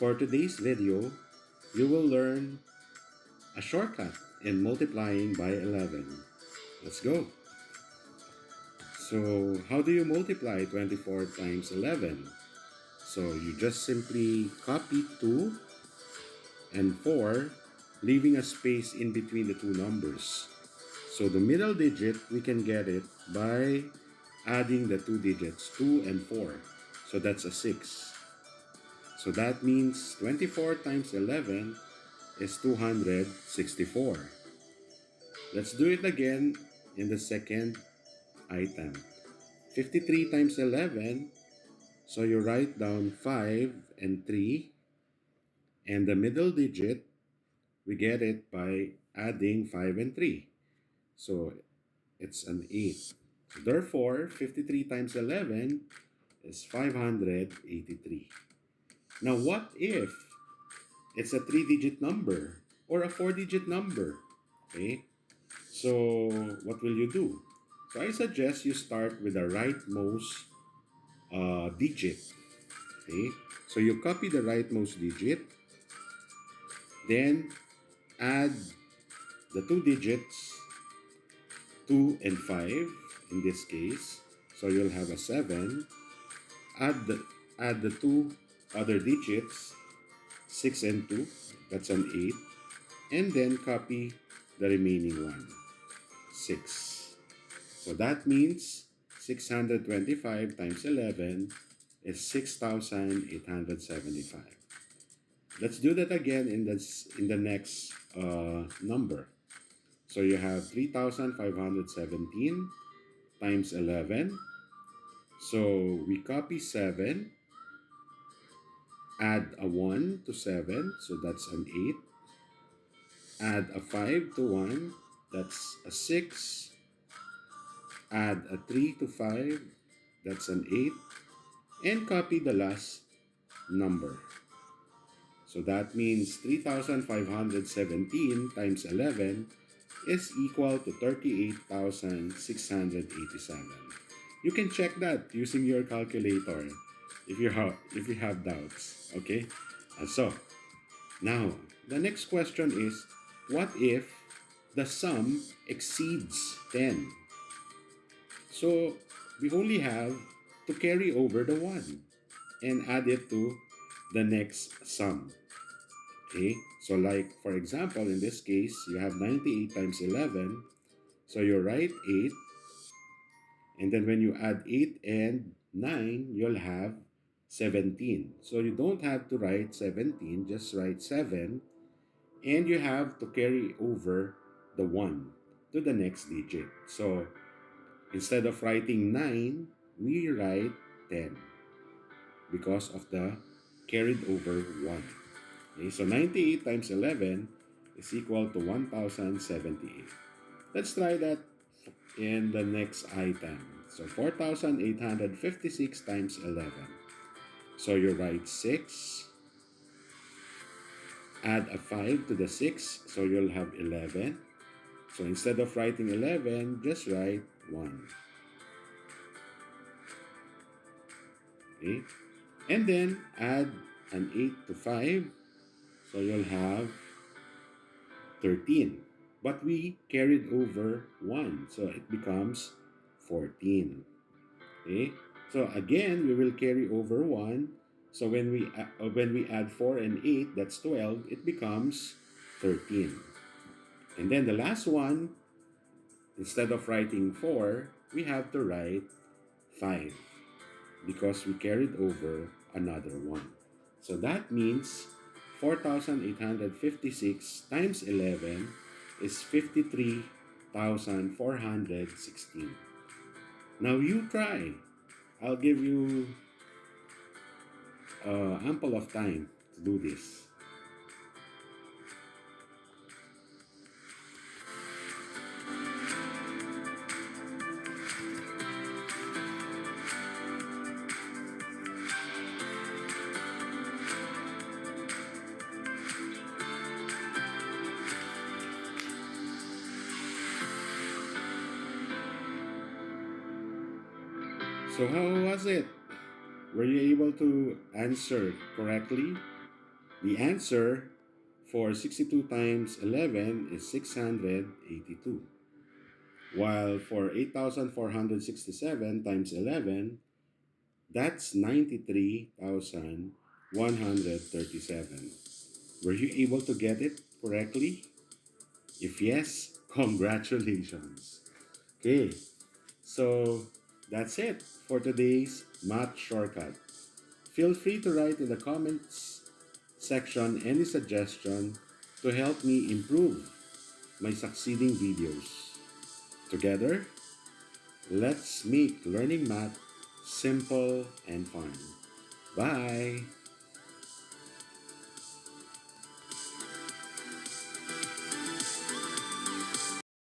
For today's video, you will learn a shortcut in multiplying by 11. Let's go! So, how do you multiply 24 times 11? So, you just simply copy 2 and 4, leaving a space in between the two numbers. So, the middle digit, we can get it by adding the two digits, 2 and 4. So, that's a 6. So, that means 24 times 11 is 264. Let's do it again in the second item. 53 times 11, so you write down 5 and 3, and the middle digit, we get it by adding 5 and 3. So it's an 8. Therefore, 53 times 11 is 583. Now, what if it's a 3-digit number or a 4-digit number? Okay, so what will you do? So I suggest you start with the rightmost digit. Okay, so you copy the rightmost digit, then add the two digits 2 and 5 in this case. So you'll have a 7. Add the two other digits 6 and 2. That's an 8. And then copy the remaining one 6. So that means 625 times 11 is 6,875. Let's do that again in the next number. So you have 3,517 times 11. So we copy 7, add a 1 to 7, so that's an 8. Add a 5 to 1, that's a 6. Add a 3 to 5, that's an 8. And copy the last number. So that means 3,517 times 11 is equal to 38,687. You can check that using your calculator if you have doubts, okay? So, now the next question is, what if the sum exceeds 10? So, we only have to carry over the 1 and add it to the next sum. Okay, so like for example, in this case, you have 98 times 11. So you write 8. And then when you add 8 and 9, you'll have 17. So you don't have to write 17, just write 7. And you have to carry over the 1 to the next digit. So instead of writing 9, we write 10 because of the carried over 1. Okay, so 98 times 11 is equal to 1,078. Let's try that in the next item. So 4,856 times 11. So you write 6. Add a 5 to the 6, so you'll have 11. So instead of writing 11, just write 1. Okay? And then add an 8 to 5, so you'll have 13. But we carried over 1, so it becomes 14. Okay? So again, we will carry over 1. So when we add 4 and 8, that's 12, it becomes 13. And then the last one, instead of writing 4, we have to write 5 because we carried over another 1. So that means 4,856 times 11 is 53,416. Now you try. I'll give you ample of time to do this. So how was it? Were you able to answer correctly? The answer for 62 times 11 is 682. While for 8,467 times 11, that's 93,137. Were you able to get it correctly? If yes, congratulations. Okay, so that's it for today's math shortcut. Feel free to write in the comments section any suggestion to help me improve my succeeding videos. Together, let's make learning math simple and fun. Bye!